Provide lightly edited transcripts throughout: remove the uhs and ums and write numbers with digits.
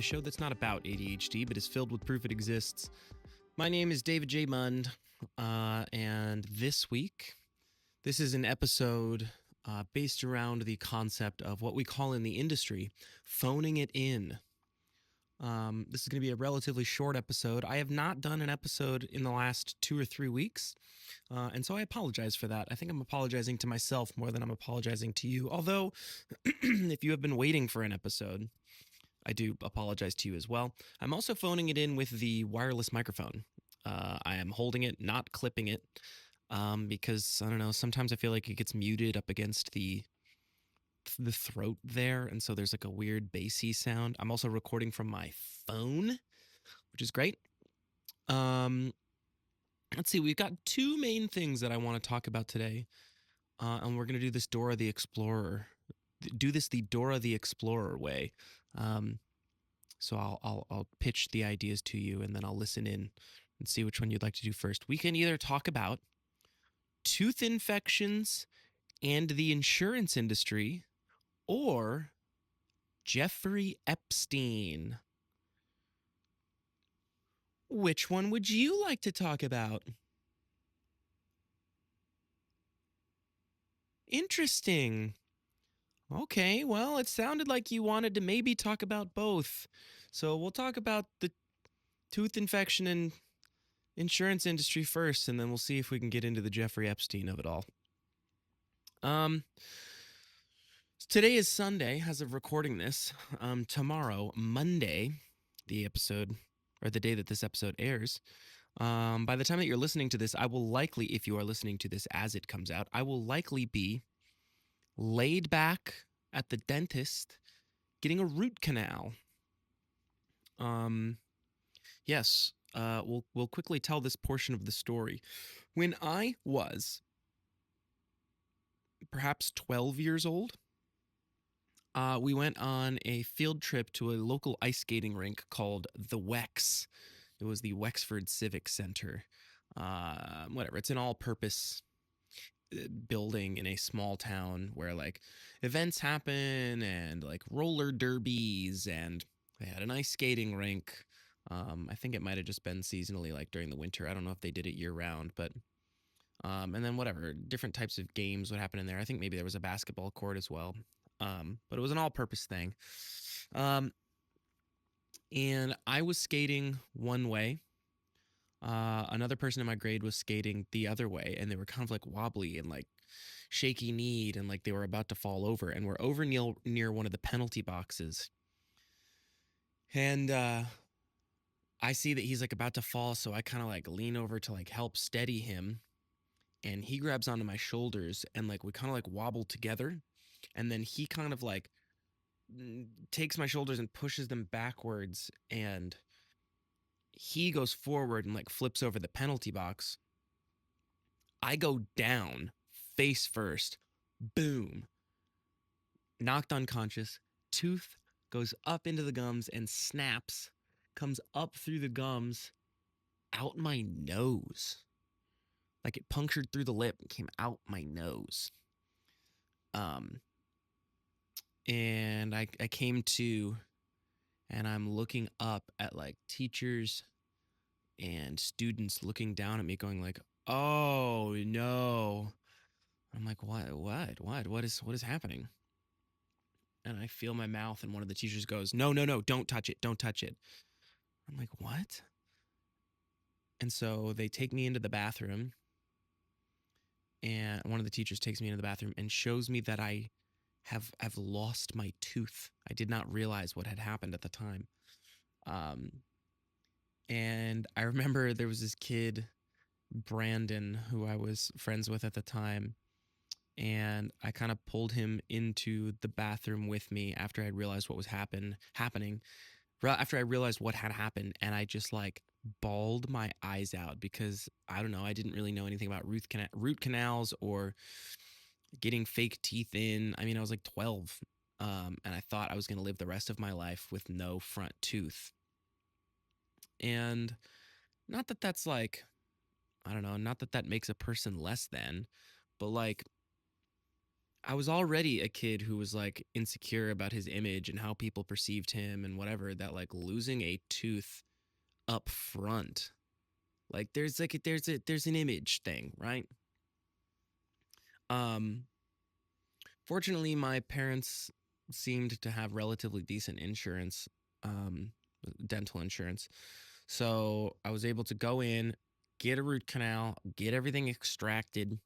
the show that's not about ADHD, but is filled with proof it exists. My name is David J. Mund, and this week, this is an episode based around the concept of what we call in the industry phoning it in. This is going to be a relatively short episode. I have not done an episode in the last 2 or 3 weeks, and so I apologize for that. I think I'm apologizing to myself more than I'm apologizing to you. Although, if you have been waiting for an episode, I do apologize to you as well. I'm also phoning it in with the wireless microphone. I am holding it, not clipping it, because, I don't know, sometimes I feel like it gets muted up against the throat there, and so there's like a weird bassy sound. I'm also recording from my phone, which is great. Let's see, we've got two main things that I want to talk about today, and we're going to do this Dora the Explorer. Do this the Dora the Explorer way. So I'll pitch the ideas to you, and then I'll listen in and see which one you'd like to do first. We can either talk about tooth infections and the insurance industry, or Jeffrey Epstein. Which one would you like to talk about? Interesting. Okay, well, it sounded like you wanted to maybe talk about both. So we'll talk about the tooth infection and insurance industry first, and then we'll see if we can get into the Jeffrey Epstein of it all. Today is Sunday, as of recording this. Tomorrow, Monday, the episode, or the day that this episode airs, by the time that you're listening to this, I will likely, if you are listening to this as it comes out, I will likely be laid back at the dentist getting a root canal. Yes, we'll quickly tell this portion of the story. When I was perhaps 12 years old, we went on a field trip to a local ice skating rink called the Wex. It was the Wexford Civic Center. Whatever, it's an all-purpose building in a small town where like events happen and like roller derbies, and they had an ice skating rink. I think it might have just been seasonally, like during the winter. I don't know if they did it year round, but and then whatever, different types of games would happen in there. I think maybe there was a basketball court as well. But it was an all-purpose thing. And I was skating one way. Another person in my grade was skating the other way, and they were kind of like wobbly and like shaky kneed, and like they were about to fall over. And we're over near one of the penalty boxes. And I see that he's like about to fall, so I kind of like lean over to like help steady him. And he grabs onto my shoulders, and like we kind of like wobble together. And then he kind of like takes my shoulders and pushes them backwards, and he goes forward and like flips over the penalty box. I go down face first. Boom. Knocked unconscious. Tooth goes up into the gums and snaps. Comes up through the gums out my nose. Like it punctured through the lip and came out my nose. And I came to, and I'm looking up at like teachers and students looking down at me going like, oh no. I'm like, what is happening? And I feel my mouth, and one of the teachers goes, no, don't touch it. I'm like, what? And so they take me into the bathroom, and one of the teachers takes me into the bathroom and shows me that I've lost my tooth. I did not realize what had happened at the time. And I remember there was this kid, Brandon, who I was friends with at the time, and I kind of pulled him into the bathroom with me after I realized what was happening. After I realized what had happened, and I just like bawled my eyes out because I don't know, I didn't really know anything about root canals or getting fake teeth in. I mean, I was like 12, and I thought I was going to live the rest of my life with no front tooth. And not that that's like, I don't know, not that that makes a person less than, but like I was already a kid who was like insecure about his image and how people perceived him and whatever, that like losing a tooth up front, like there's an image thing, right? Um Fortunately, my parents seemed to have relatively decent insurance, um, dental insurance. So I was able to go in, get a root canal, get everything extracted,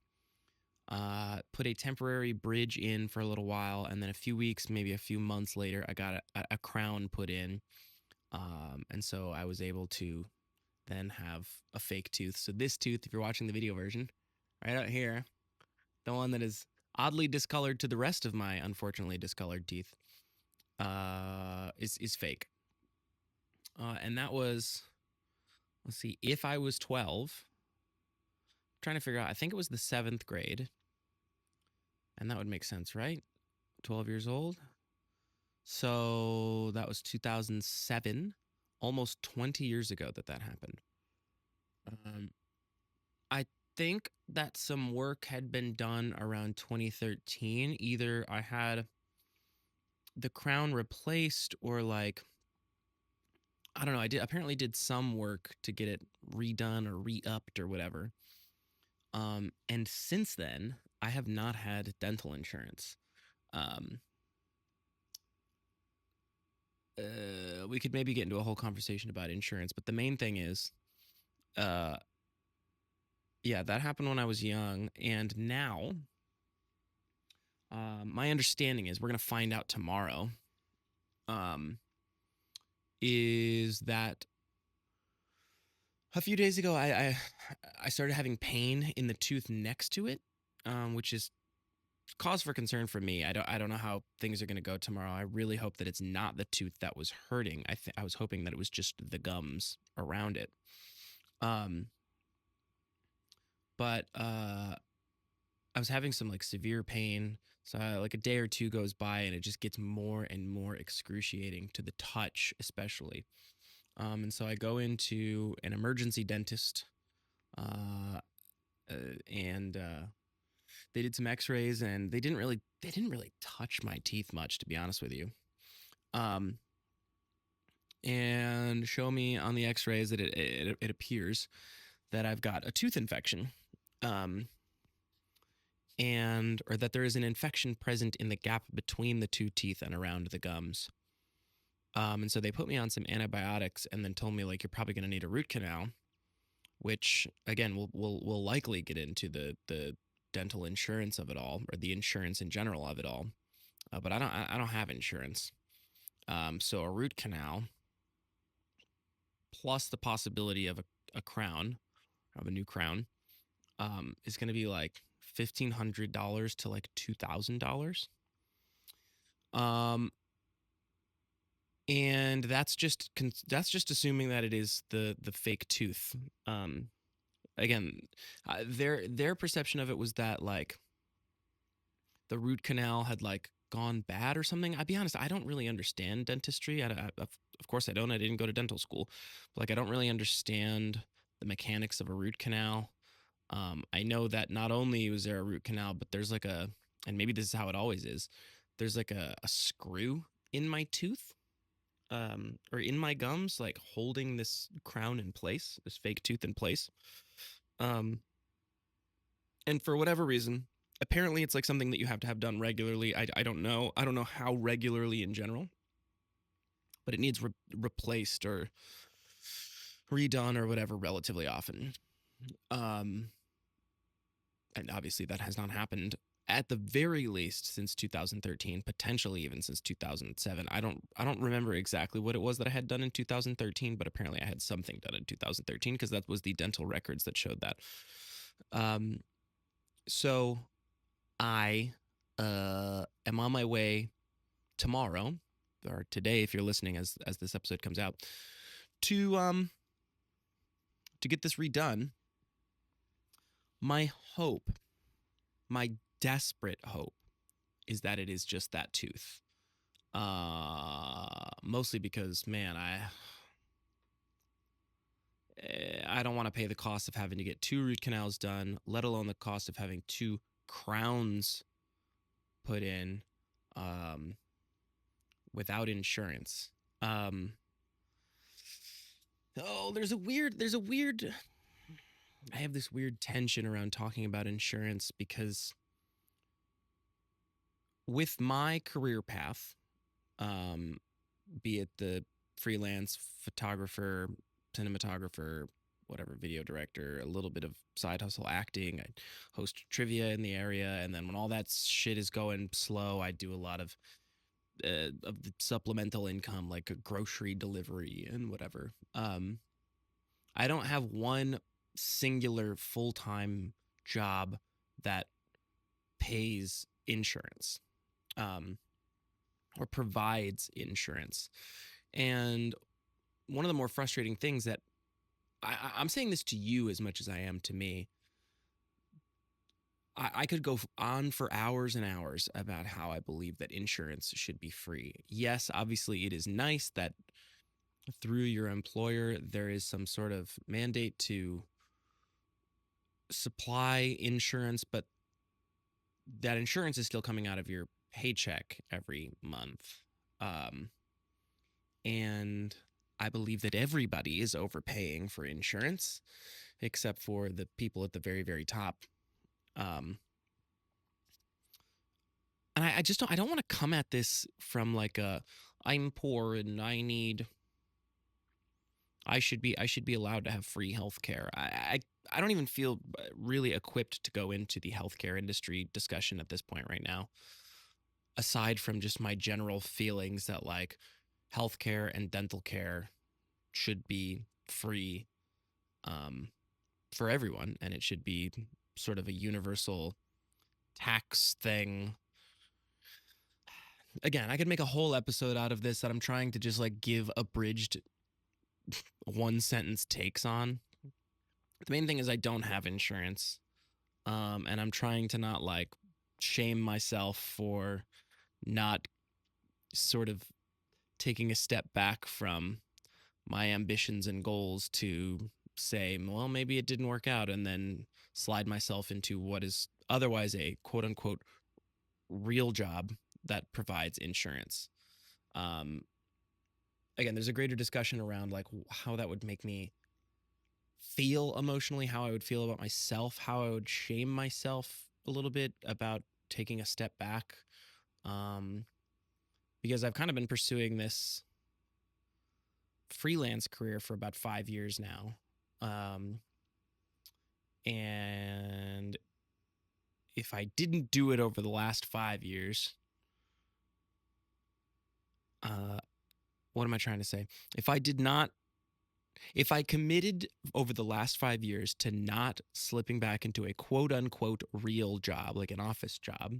put a temporary bridge in for a little while, and then a few weeks, maybe a few months later, I got a crown put in. And so I was able to then have a fake tooth. So this tooth, if you're watching the video version, right out here, the one that is oddly discolored to the rest of my unfortunately discolored teeth, is fake. And that was, let's see, if I was 12, trying to figure out, I think it was the 7th grade, and that would make sense, right? 12 years old. So that was 2007, almost 20 years ago that happened. Um, I think that some work had been done around 2013. Either I had the crown replaced or like I don't know. I apparently did some work to get it redone or re-upped or whatever. And since then, I have not had dental insurance. Um, we could maybe get into a whole conversation about insurance, but the main thing is, uh, yeah, that happened when I was young, and now, my understanding is we're gonna find out tomorrow. Um, is that a few days ago I started having pain in the tooth next to it, which is cause for concern for me. I don't know how things are going to go tomorrow. I really hope that it's not the tooth that was hurting. I was hoping that it was just the gums around it. Um, but I was having some like severe pain. So like a day or two goes by and it just gets more and more excruciating to the touch, especially. And so I go into an emergency dentist, uh, and they did some X-rays, and they didn't really touch my teeth much, to be honest with you. Um, and show me on the X-rays that it appears that I've got a tooth infection, um, and or that there is an infection present in the gap between the two teeth and around the gums. And so they put me on some antibiotics and then told me like you're probably going to need a root canal, which again we'll likely get into the dental insurance of it all or the insurance in general of it all. But I don't have insurance. So a root canal plus the possibility of a crown, of a new crown, is going to be like $1,500 to like $2,000. Um, and that's just assuming that it is the fake tooth. Um, Again, their perception of it was that like the root canal had like gone bad or something. I'll be honest, I don't really understand dentistry. Of course, I don't. I didn't go to dental school. But, like, I don't really understand the mechanics of a root canal. I know that not only was there a root canal, but there's like and maybe this is how it always is. There's like a screw in my tooth, or in my gums, like holding this crown in place, this fake tooth in place. Um, and for whatever reason, apparently it's like something that you have to have done regularly. I don't know. I don't know how regularly in general, but it needs replaced or redone or whatever relatively often. Um, and obviously that has not happened at the very least since 2013, potentially even since 2007. I don't remember exactly what it was that I had done in 2013, but apparently I had something done in 2013 because that was the dental records that showed that. Um, so I am on my way tomorrow or today if you're listening as this episode comes out to to get this redone. My hope, my desperate hope is that it is just that tooth. Mostly because man, I don't want to pay the cost of having to get two root canals done, let alone the cost of having two crowns put in um, without insurance. Um, there's a weird, I have this weird tension around talking about insurance because with my career path, um, be it the freelance photographer, cinematographer, whatever, video director, a little bit of side hustle acting. I host trivia in the area, and then when all that shit is going slow, I do a lot of the supplemental income, like a grocery delivery and whatever. I don't have one singular full time job that pays insurance. Um, or provides insurance. And one of the more frustrating things that I'm saying this to you as much as I am to me. I could go on for hours and hours about how I believe that insurance should be free. Yes, obviously, it is nice that through your employer, there is some sort of mandate to supply insurance, but that insurance is still coming out of your paycheck every month. Um, and I believe that everybody is overpaying for insurance, except for the people at the very, very top. Um, and I just don't want to come at this from like a I'm poor and I should be allowed to have free health care. I don't even feel really equipped to go into the healthcare industry discussion at this point right now. Aside from just my general feelings that like healthcare and dental care should be free um, for everyone, and it should be sort of a universal tax thing. Again, I could make a whole episode out of this that I'm trying to just like give abridged one sentence takes on. The main thing is I don't have insurance, and I'm trying to not like shame myself for not sort of taking a step back from my ambitions and goals to say, well, maybe it didn't work out, and then slide myself into what is otherwise a quote unquote real job that provides insurance. Um, Again, there's a greater discussion around like how that would make me feel emotionally, how I would feel about myself, how I would shame myself a little bit about taking a step back. Um, because I've kind of been pursuing this freelance career for about 5 years now. And if I didn't do it over the last 5 years, what am I trying to say? If I committed over the last 5 years to not slipping back into a quote unquote real job, like an office job,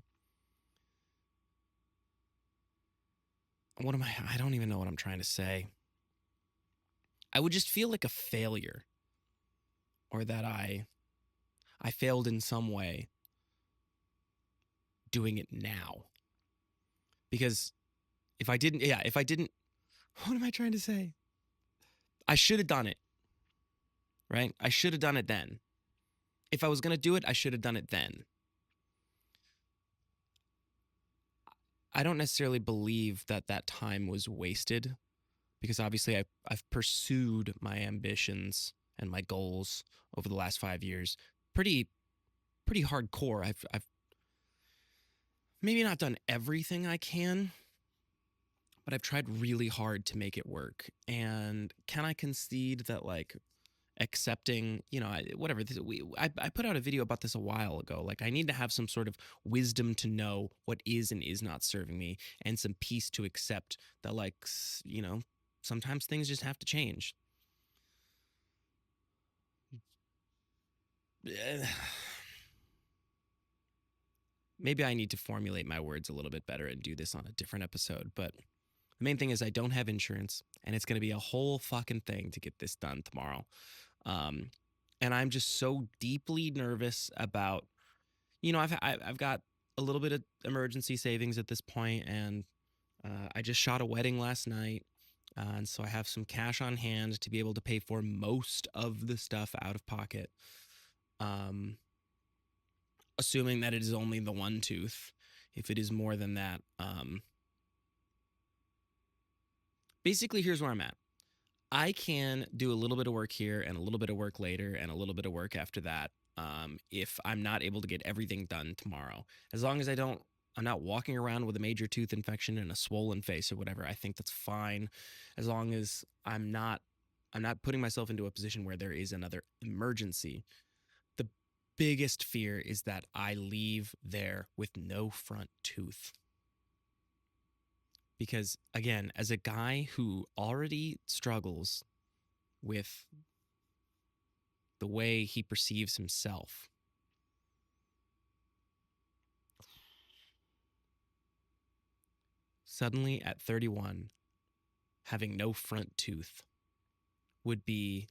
I don't even know what I'm trying to say. I would just feel like a failure, or that I failed in some way doing it now. Because if I didn't, what am I trying to say? I should have done it, right? I should have done it then. If I was going to do it, I should have done it then. I don't necessarily believe that that time was wasted, because obviously I've pursued my ambitions and my goals over the last 5 years pretty hardcore. I've maybe not done everything I can, but I've tried really hard to make it work. And can I concede that like accepting, whatever, I put out a video about this a while ago. Like I need to have some sort of wisdom to know what is and is not serving me, and some peace to accept that like, sometimes things just have to change. Maybe I need to formulate my words a little bit better and do this on a different episode. But the main thing is I don't have insurance, and it's going to be a whole fucking thing to get this done tomorrow. And I'm just so deeply nervous about, I've got a little bit of emergency savings at this point, and I just shot a wedding last night. And so I have some cash on hand to be able to pay for most of the stuff out of pocket. Assuming that it is only the one tooth. If it is more than that, basically, here's where I'm at. I can do a little bit of work here and a little bit of work later and a little bit of work after that. If I'm not able to get everything done tomorrow, as long as I'm not walking around with a major tooth infection and a swollen face or whatever, I think that's fine. As long as I'm not putting myself into a position where there is another emergency. The biggest fear is that I leave there with no front tooth. Because again, as a guy who already struggles with the way he perceives himself, suddenly at 31, having no front tooth would be,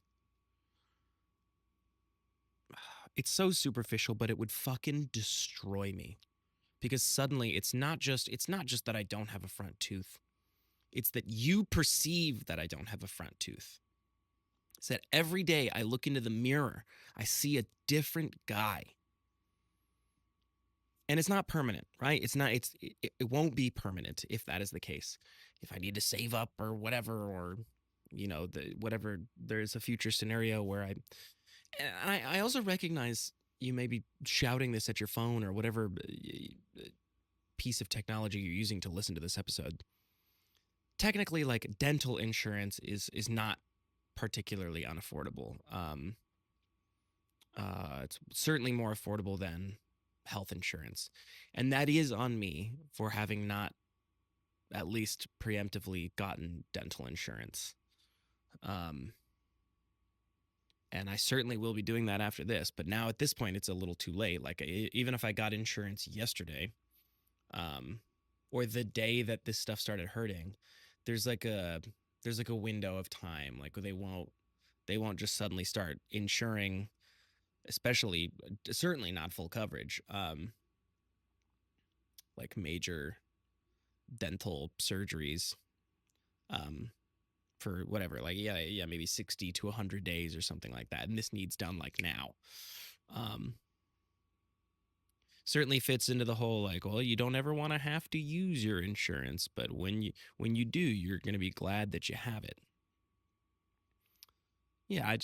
it's so superficial, but it would fucking destroy me. Because suddenly it's not just that I don't have a front tooth. It's that you perceive that I don't have a front tooth. It's that every day I look into the mirror, I see a different guy. And it's not permanent, right? It won't be permanent if that is the case. If I need to save up or whatever, or whatever, there's a future scenario where I also recognize you may be shouting this at your phone or whatever piece of technology you're using to listen to this episode. Technically, like, dental insurance is not particularly unaffordable. It's certainly more affordable than health insurance, and that is on me for having not at least preemptively gotten dental insurance. And I certainly will be doing that after this, but now at this point it's a little too late. Like, even if I got insurance yesterday, or the day that this stuff started hurting, there's like a window of time. Like, they won't just suddenly start insuring, especially certainly not full coverage, like major dental surgeries, for whatever, like, maybe 60 to 100 days or something like that, and this needs done like now. Certainly fits into the whole, like, well, you don't ever want to have to use your insurance, but when you do, you're going to be glad that you have it. Yeah,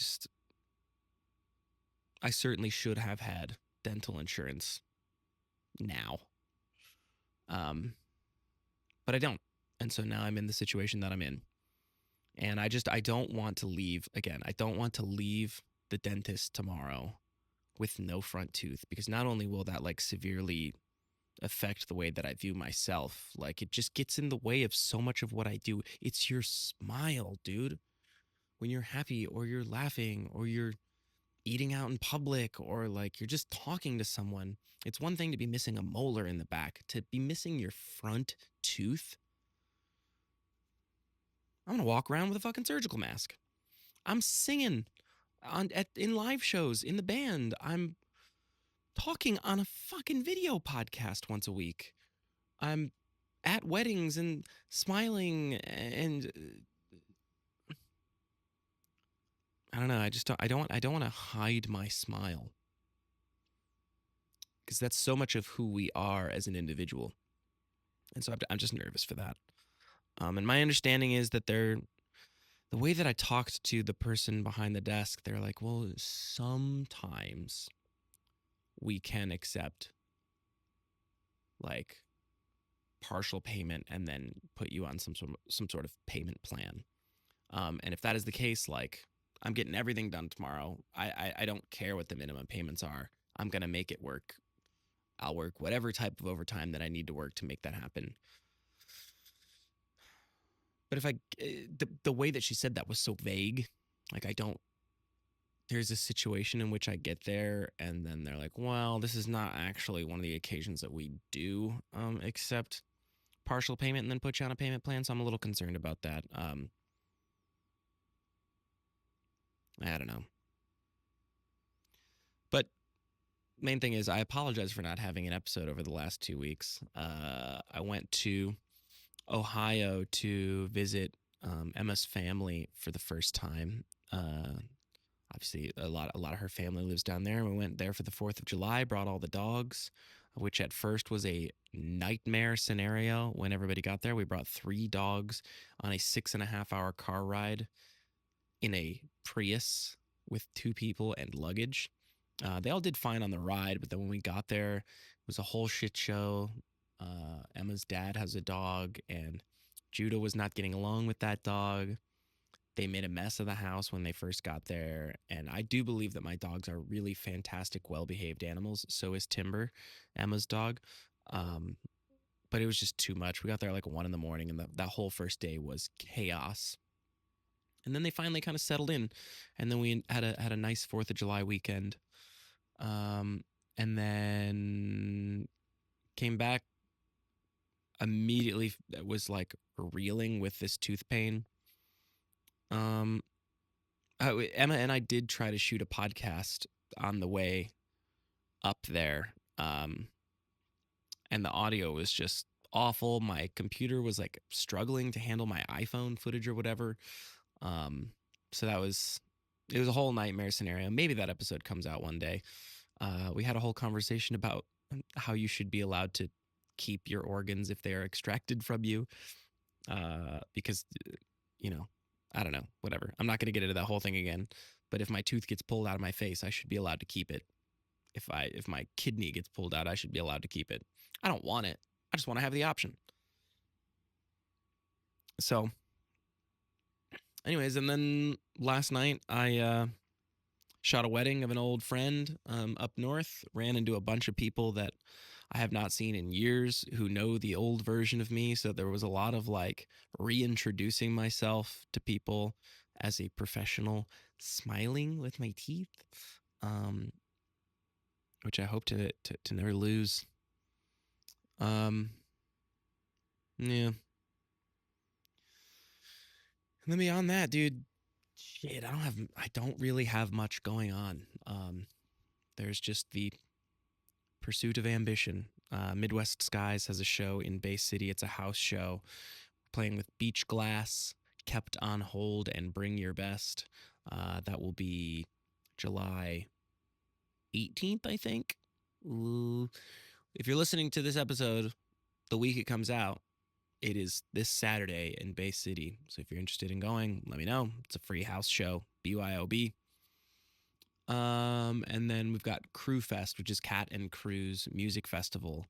I certainly should have had dental insurance now. But I don't. And so now I'm in the situation that I'm in. And I don't want to leave again. I don't want to leave the dentist tomorrow with no front tooth, because not only will that, like, severely affect the way that I view myself, like, it just gets in the way of so much of what I do. It's your smile, dude. When you're happy or you're laughing or you're eating out in public or, like, you're just talking to someone, it's one thing to be missing a molar in the back. To be missing your front tooth, I'm gonna walk around with a fucking surgical mask. I'm singing in live shows in the band. I'm talking on a fucking video podcast once a week. I'm at weddings and smiling, and I don't know. I don't want to hide my smile, because that's so much of who we are as an individual. And so I'm just nervous for that. And my understanding is that the way that I talked to the person behind the desk, they're like, well, sometimes we can accept, like, partial payment and then put you on some sort of payment plan. And if that is the case, like, I'm getting everything done tomorrow. I don't care what the minimum payments are. I'm going to make it work. I'll work whatever type of overtime that I need to work to make that happen. But if the way that she said that was so vague, like, there's a situation in which I get there and then they're like, well, this is not actually one of the occasions that we do accept partial payment and then put you on a payment plan. So I'm a little concerned about that. I don't know. But main thing is, I apologize for not having an episode over the last 2 weeks. I went to Ohio to visit Emma's family for the first time. Obviously, a lot of her family lives down there. We went there for the 4th of July, brought all the dogs. which at first was a nightmare scenario when everybody got there. We brought 3 dogs on a 6.5 hour car ride in a Prius with 2 people and luggage. They all did fine on the ride, but then when we got there, it was a whole shit show. Emma's dad has a dog, and Judah was not getting along with that dog. They made a mess of the house when they first got there, and I do believe that my dogs are really fantastic, well-behaved animals. So is Timber, Emma's dog. Um, but it was just too much. We got there like 1 in the morning, and that whole first day was chaos. And then they finally kind of settled in, and then we had a nice Fourth of July weekend. And then came back immediately. Was like reeling with this tooth pain. Emma and I did try to shoot a podcast on the way up there, and the audio was just awful. My computer was like struggling to handle my iPhone footage or whatever. So it was a whole nightmare scenario. Maybe that episode comes out one day. We had a whole conversation about how you should be allowed to keep your organs if they are extracted from you, because I don't know, whatever. I'm not going to get into that whole thing again. But if my tooth gets pulled out of my face, I should be allowed to keep it. If my kidney gets pulled out, I should be allowed to keep it. I don't want it. I just want to have the option. So, anyways, and then last night I shot a wedding of an old friend up north. Ran into a bunch of people that I have not seen in years who know the old version of me. So there was a lot of like reintroducing myself to people as a professional, smiling with my teeth, which I hope to never lose. Yeah. And then beyond that, dude, shit, I don't really have much going on. There's just the pursuit of ambition. Midwest Skies has a show in Bay City. It's a house show playing with Beach Glass, Kept on Hold, and Bring Your Best. That will be July 18th, I think. Ooh. If you're listening to this episode the week it comes out, it is this Saturday in Bay City. So if you're interested in going, let me know. It's a free house show, BYOB. And then we've got Crew Fest, which is Cat and Crew's music festival,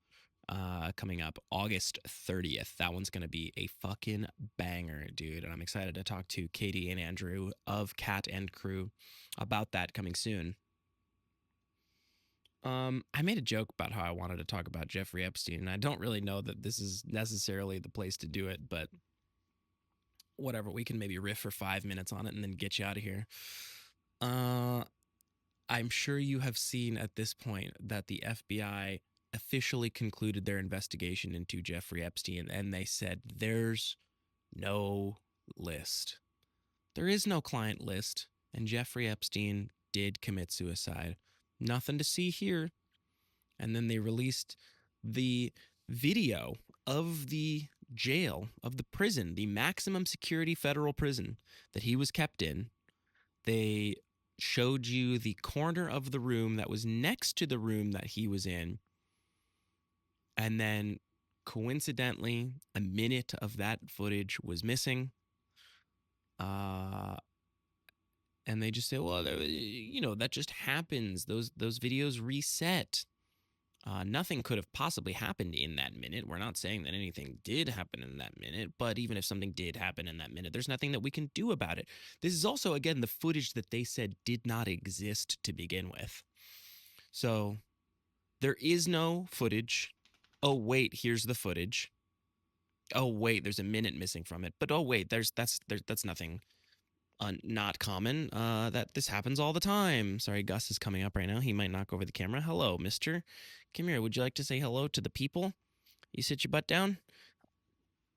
coming up August 30th. That one's going to be a fucking banger, dude. And I'm excited to talk to Katie and Andrew of Cat and Crew about that coming soon. I made a joke about how I wanted to talk about Jeffrey Epstein, and I don't really know that this is necessarily the place to do it, but whatever. We can maybe riff for 5 minutes on it and then get you out of here. I'm sure you have seen at this point that the FBI officially concluded their investigation into Jeffrey Epstein, and they said there's no list. There is no client list, and Jeffrey Epstein did commit suicide. Nothing to see here. And then they released the video of the jail, of the prison, the maximum security federal prison that he was kept in. They showed you the corner of the room that was next to the room that he was in. And then coincidentally, a minute of that footage was missing. And they just say, well, that just happens. Those videos reset. Nothing could have possibly happened in that minute. We're not saying that anything did happen in that minute, but even if something did happen in that minute, there's nothing that we can do about it. This is also, again, the footage that they said did not exist to begin with. So there is no footage. Oh, wait, here's the footage. Oh, wait, there's a minute missing from it. But oh, wait, that's nothing not common. That this happens all the time. Sorry, Gus is coming up right now. He might knock over the camera. Hello, mister. Come here. Would you like to say hello to the people? You sit your butt down.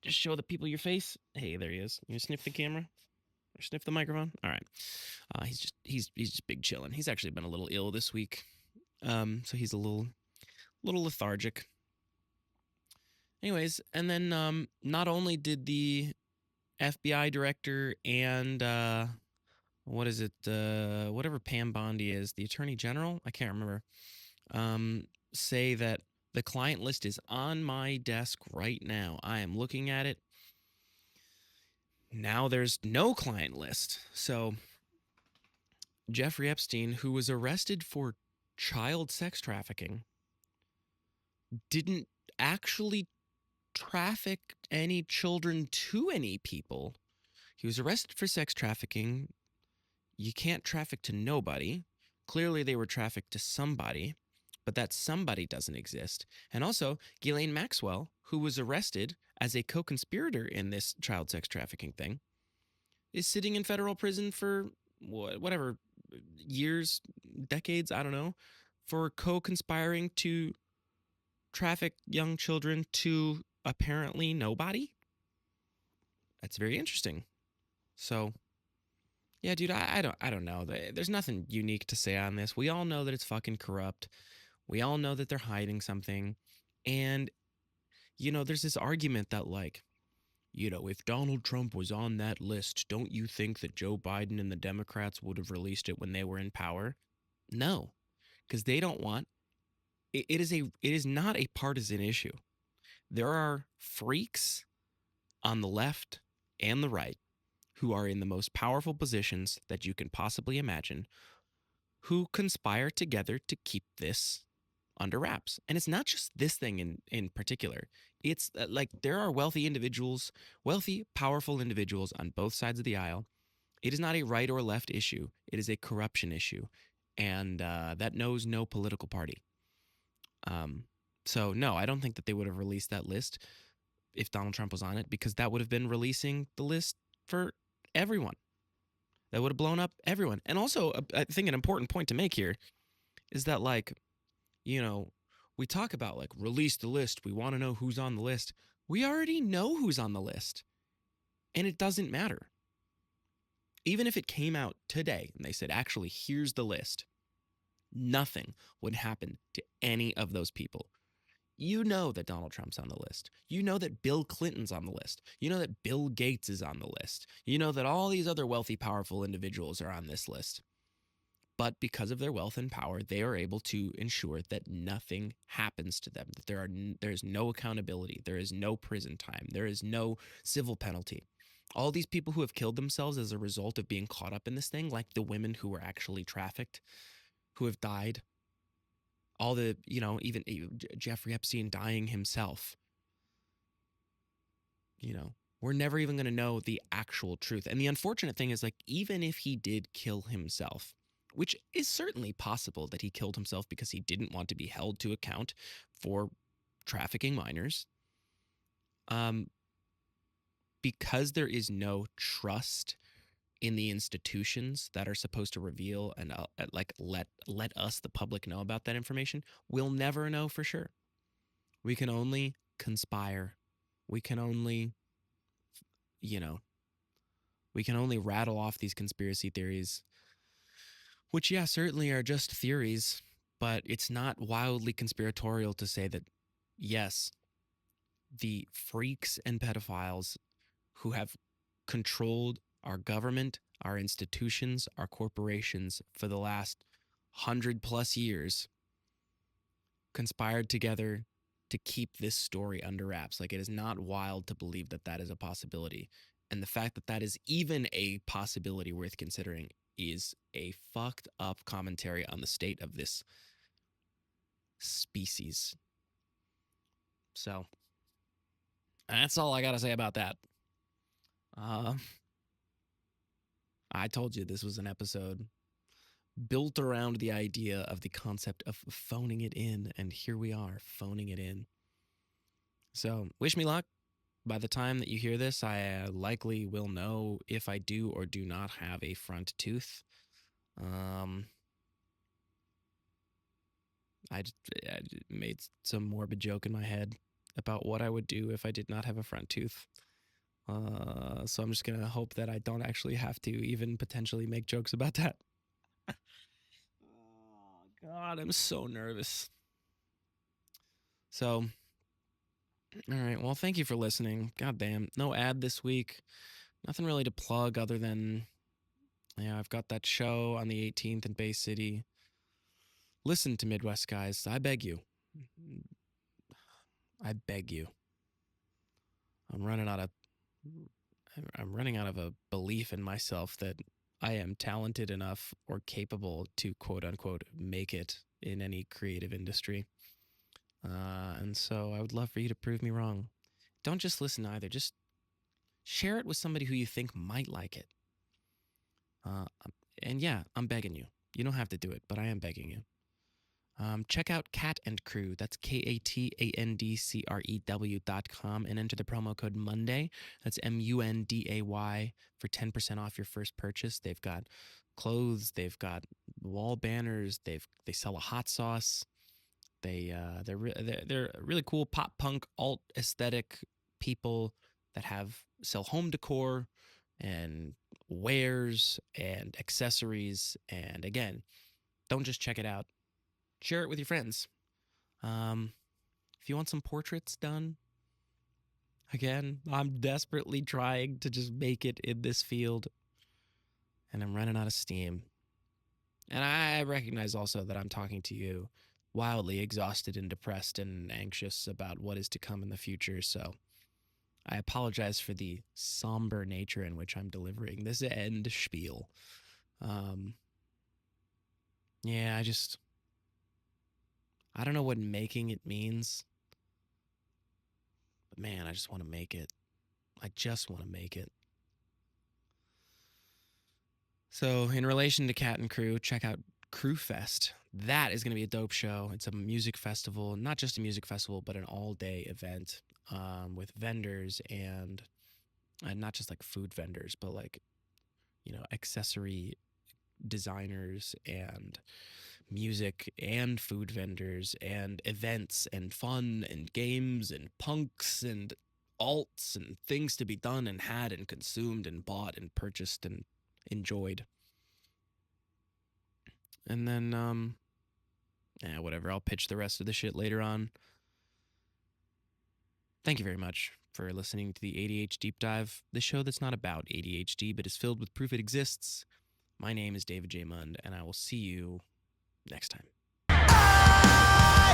Just show the people your face. Hey, there he is. You sniff the camera or sniff the microphone. All right. He's just big chilling. He's actually been a little ill this week. So he's a little lethargic. Anyways, and then not only did the FBI director and what is it? Whatever Pam Bondi is, the Attorney General, I can't remember, say that The client list is on my desk right now. I am looking at it. Now there's no client list. So Jeffrey Epstein, who was arrested for child sex trafficking, didn't actually traffic any children to any people. He was arrested for sex trafficking. You can't traffic to nobody. Clearly, they were trafficked to somebody, but that somebody doesn't exist. And also, Ghislaine Maxwell, who was arrested as a co conspirator in this child sex trafficking thing, is sitting in federal prison for whatever years, decades, I don't know, for co conspiring to traffic young children to apparently nobody. That's very interesting. So, yeah, dude, I don't know. There's nothing unique to say on this. We all know that it's fucking corrupt. We all know that they're hiding something. And, there's this argument that, like, if Donald Trump was on that list, don't you think that Joe Biden and the Democrats would have released it when they were in power? No, because they don't want it is not a partisan issue. There are freaks on the left and the right who are in the most powerful positions that you can possibly imagine, who conspire together to keep this under wraps. And it's not just this thing in particular. It's like there are wealthy, powerful individuals on both sides of the aisle. It is not a right or left issue. It is a corruption issue. And that knows no political party. So, no, I don't think that they would have released that list if Donald Trump was on it, because that would have been releasing the list for everyone. That would have blown up everyone. And also, I think an important point to make here is that, like, we talk about, like, release the list. We want to know who's on the list. We already know who's on the list. And it doesn't matter. Even if it came out today and they said, actually, here's the list, nothing would happen to any of those people. You know that Donald Trump's on the list. You know that Bill Clinton's on the list. You know that Bill Gates is on the list. You know that all these other wealthy, powerful individuals are on this list. But because of their wealth and power, they are able to ensure that nothing happens to them, that there is no accountability, there is no prison time, there is no civil penalty. All these people who have killed themselves as a result of being caught up in this thing, like the women who were actually trafficked, who have died, all the, even Jeffrey Epstein dying himself, we're never even going to know the actual truth. And the unfortunate thing is, like, even if he did kill himself, which is certainly possible that he killed himself because he didn't want to be held to account for trafficking minors, because there is no trust in the institutions that are supposed to reveal and let us, the public, know about that information, we'll never know for sure. We can only conspire. We can only, rattle off these conspiracy theories, which, yeah, certainly are just theories, but it's not wildly conspiratorial to say that, yes, the freaks and pedophiles who have controlled our government, our institutions, our corporations for the last 100+ years conspired together to keep this story under wraps. Like, it is not wild to believe that that is a possibility. And the fact that that is even a possibility worth considering is a fucked up commentary on the state of this species. So that's all I got to say about that. I told you this was an episode built around the idea of the concept of phoning it in, and here we are, phoning it in. So wish me luck. By the time that you hear this, I likely will know if I do or do not have a front tooth. I made some morbid joke in my head about what I would do if I did not have a front tooth. So I'm just going to hope that I don't actually have to even potentially make jokes about that. Oh, God, I'm so nervous. So, all right. Well, thank you for listening. God damn. No ad this week. Nothing really to plug other than, I've got that show on the 18th in Bay City. Listen to Midwest Guys. I beg you. I beg you. I'm running out of a belief in myself that I am talented enough or capable to quote unquote make it in any creative industry. And so I would love for you to prove me wrong. Don't just listen either. Just share it with somebody who you think might like it. And yeah, I'm begging you. You don't have to do it, but I am begging you. Check out Cat and Crew. That's KATANDCREW.com and enter the promo code Monday. That's MUNDAY for 10% off your first purchase. They've got clothes. They've got wall banners. They sell a hot sauce. They're really cool pop punk alt aesthetic people that sell home decor and wares and accessories. And again, don't just check it out. Share it with your friends. If you want some portraits done, again, I'm desperately trying to just make it in this field, and I'm running out of steam. And I recognize also that I'm talking to you wildly exhausted and depressed and anxious about what is to come in the future, so I apologize for the somber nature in which I'm delivering this end spiel. Yeah, I don't know what making it means, but man, I just want to make it. I just want to make it. So, in relation to Cat and Crew, check out Crew Fest. That is going to be a dope show. It's a music festival, not just a music festival, but an all-day event with vendors and not just like food vendors, but like, accessory designers and music and food vendors and events and fun and games and punks and alts and things to be done and had and consumed and bought and purchased and enjoyed. And then whatever, I'll pitch the rest of the shit later on. Thank you very much for listening to the A.D.H. Deep Dive, the show that's not about ADHD but is filled with proof it exists. My name is David J. Mund, and I will see you next time. I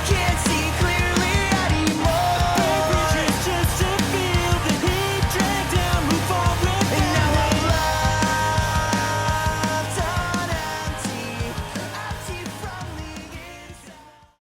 can't